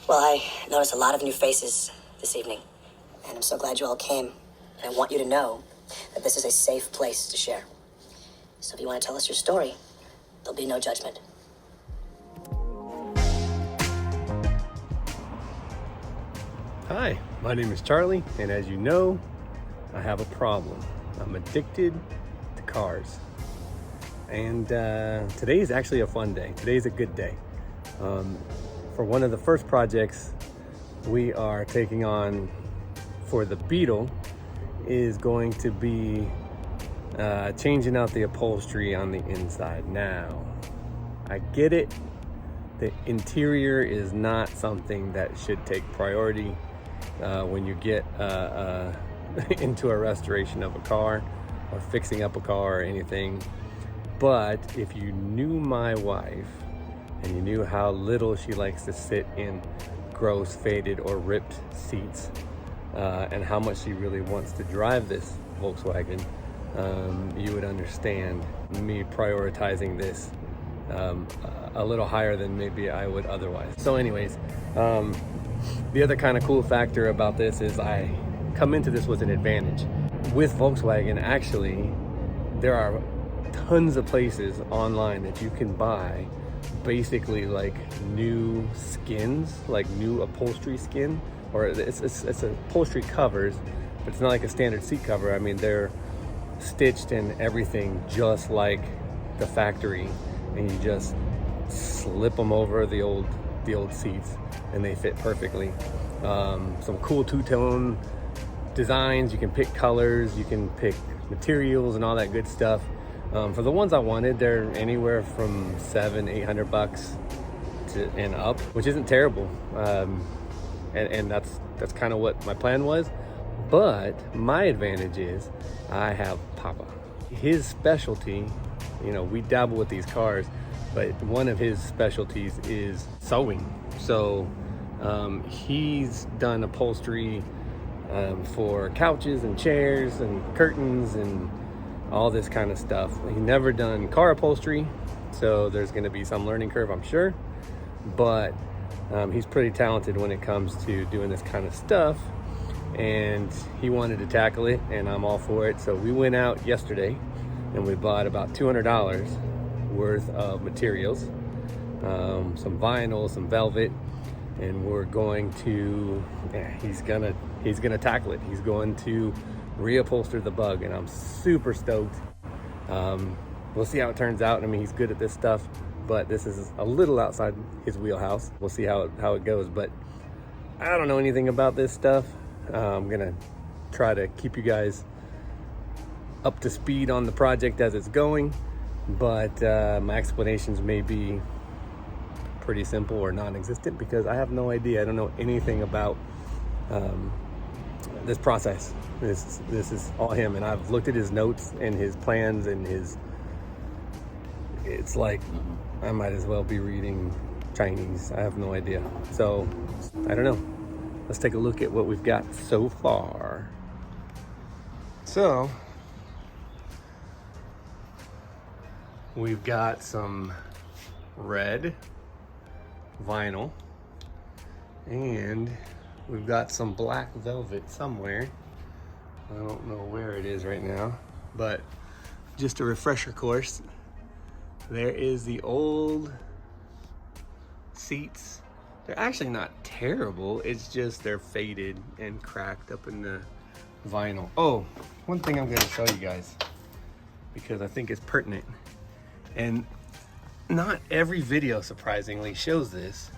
Well, I noticed a lot of new faces this evening, and I'm so glad you all came. And I want you to know that this is a safe place to share. So if you want to tell us your story, there'll be no judgment. Hi, my name is Charlie, and as you know, I have a problem. I'm addicted to cars. And today is actually a fun day. Today's a good day. For one of the first projects we are taking on for the Beetle is going to be changing out the upholstery on the inside. Now, I get it. The interior is not something that should take priority when you get into a restoration of a car or fixing up a car or anything. But if you knew my wife and you knew how little she likes to sit in gross, faded, or ripped seats, and how much she really wants to drive this Volkswagen, you would understand me prioritizing this a little higher than maybe I would otherwise. So anyways, the other kind of cool factor about this is I come into this with an advantage. With Volkswagen, actually, there are tons of places online that you can buy basically like new skins, like new upholstery skin, or it's upholstery covers, but it's not like a standard seat cover. I mean, they're stitched and everything just like the factory, and you just slip them over the old seats and they fit perfectly. Some cool two-tone designs. You can pick colors, you can pick materials and all that good stuff. For the ones I wanted, they're anywhere from $700-800 and up, which isn't terrible. And that's kind of what my plan was. But my advantage is I have Papa. His specialty, you know, we dabble with these cars, but one of his specialties is sewing. So he's done upholstery for couches and chairs and curtains and all this kind of stuff. He's never done car upholstery, so there's going to be some learning curve, I'm sure. But he's pretty talented when it comes to doing this kind of stuff, and he wanted to tackle it, and I'm all for it. So we went out yesterday and we bought about $200 worth of materials, some vinyl, some velvet, and we're going to, he's gonna tackle it. He's going to reupholster the Bug, and I'm super stoked. We'll see how it turns out. I mean, he's good at this stuff, but this is a little outside his wheelhouse. We'll see how it goes, but I don't know anything about this stuff. I'm gonna try to keep you guys up to speed on the project as it's going, but my explanations may be pretty simple or non-existent because I have no idea. I don't know anything about this process. This is all him, and I've looked at his notes and his plans and it's like I might as well be reading Chinese. I have no idea. So I don't know. Let's take a look at what we've got so far. So we've got some red vinyl, and we've got some black velvet somewhere. I don't know where it is right now, but just a refresher course. There is the old seats. They're actually not terrible. It's just they're faded and cracked up in the vinyl. Oh, one thing I'm gonna show you guys because I think it's pertinent. And not every video, surprisingly, shows this,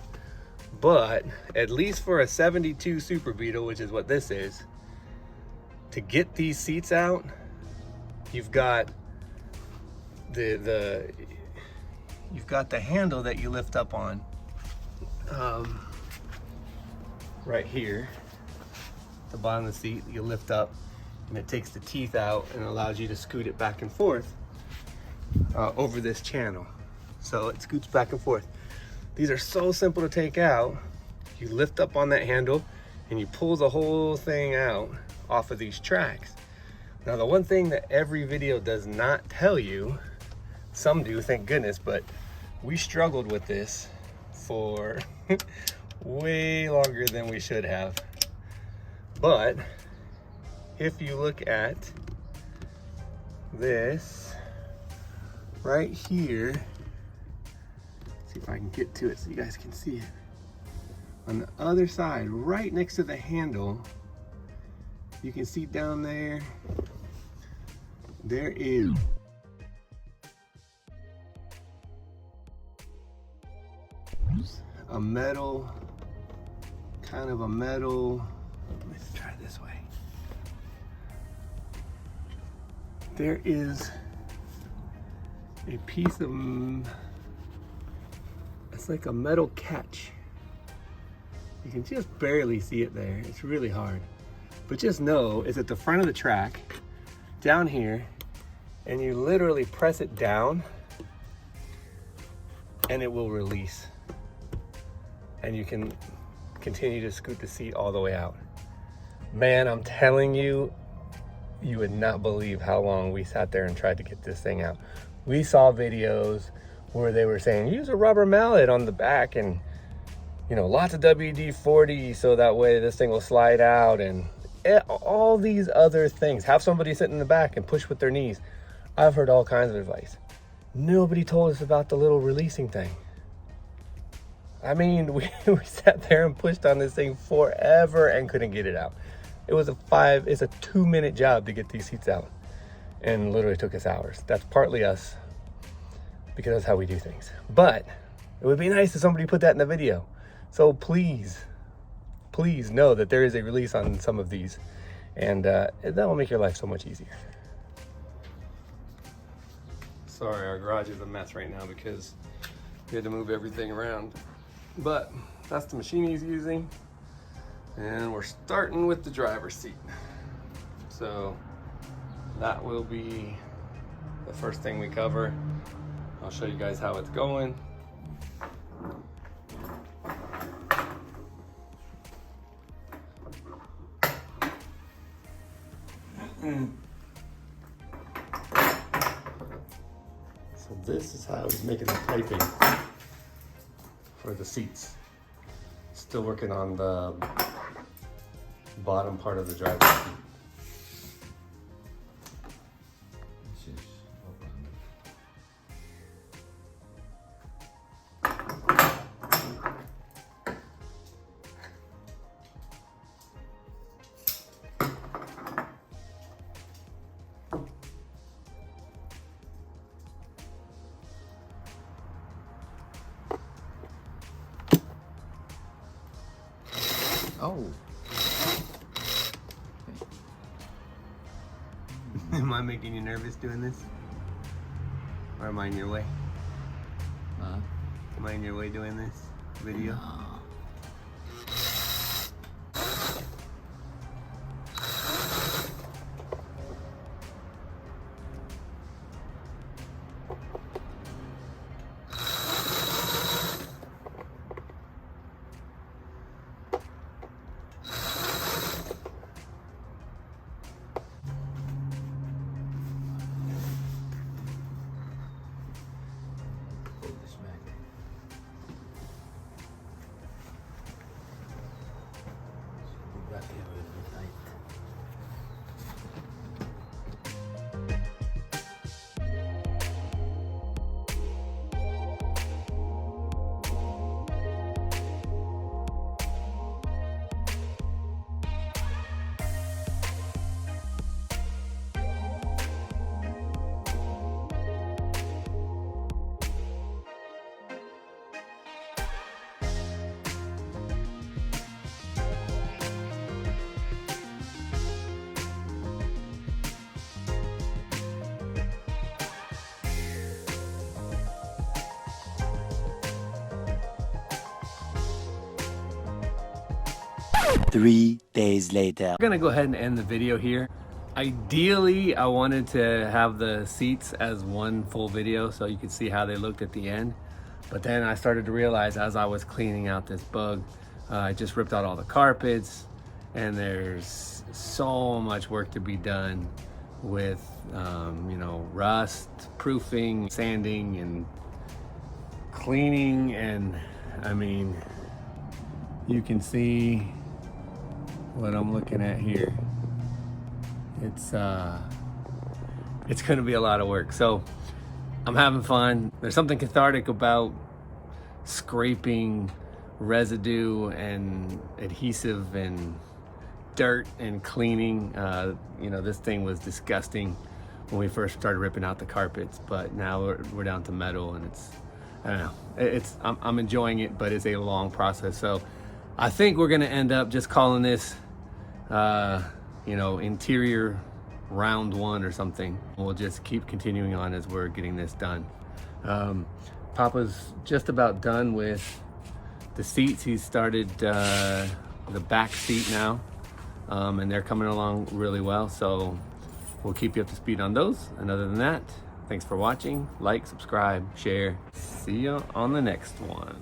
but at least for a 72 Super Beetle, which is what this is, to get these seats out, you've got the handle that you lift up on right here, the bottom of the seat. You lift up, and it takes the teeth out and allows you to scoot it back and forth over this channel. So it scoots back and forth. These are so simple to take out. You lift up on that handle and you pull the whole thing out off of these tracks. Now, the one thing that every video does not tell you, some do, thank goodness, but we struggled with this for way longer than we should have. But if you look at this right here, see if I can get to it so you guys can see it. On the other side, right next to the handle, you can see down there, there is a metal, kind of a metal, let's try this way. There is a piece of, it's like a metal catch. You can just barely see it there. It's really hard. But just know it's at the front of the track, down here, and you literally press it down and it will release. And you can continue to scoot the seat all the way out. Man, I'm telling you, you would not believe how long we sat there and tried to get this thing out. We saw videos where they were saying, use a rubber mallet on the back and, you know, lots of WD-40 so that way this thing will slide out, and all these other things. Have somebody sit in the back and push with their knees. I've heard all kinds of advice. Nobody told us about the little releasing thing. I mean, we sat there and pushed on this thing forever and couldn't get it out. It's a 2-minute job to get these seats out, and literally took us hours. That's partly us, because that's how we do things. But it would be nice if somebody put that in the video. So please know that there is a release on some of these, and that will make your life so much easier. Sorry, our garage is a mess right now because we had to move everything around. But that's the machine he's using, and we're starting with the driver's seat. So that will be the first thing we cover. I'll show you guys how it's going. So this is how he's making the piping for the seats. Still working on the bottom part of the driver's seat. Oh. Am I making you nervous doing this? Or am I in your way? Am I in your way doing this video? No. Three days later. We're gonna go ahead and end the video here. Ideally, I wanted to have the seats as one full video so you could see how they looked at the end. But then I started to realize as I was cleaning out this bug, I just ripped out all the carpets, and there's so much work to be done with, you know, rust, proofing, sanding, and cleaning. And I mean, you can see what I'm looking at here. It's gonna be a lot of work. So I'm having fun. There's something cathartic about scraping residue and adhesive and dirt and cleaning. You know, this thing was disgusting when we first started ripping out the carpets, but now we're down to metal, and I don't know, I'm enjoying it, but it's a long process. So I think we're gonna end up just calling this you know, interior round 1 or something. We'll just keep continuing on as we're getting this done. Papa's just about done with the seats. He's started the back seat now, and they're coming along really well. So we'll keep you up to speed on those. And other than that, thanks for watching. Like, subscribe, share. See you on the next one.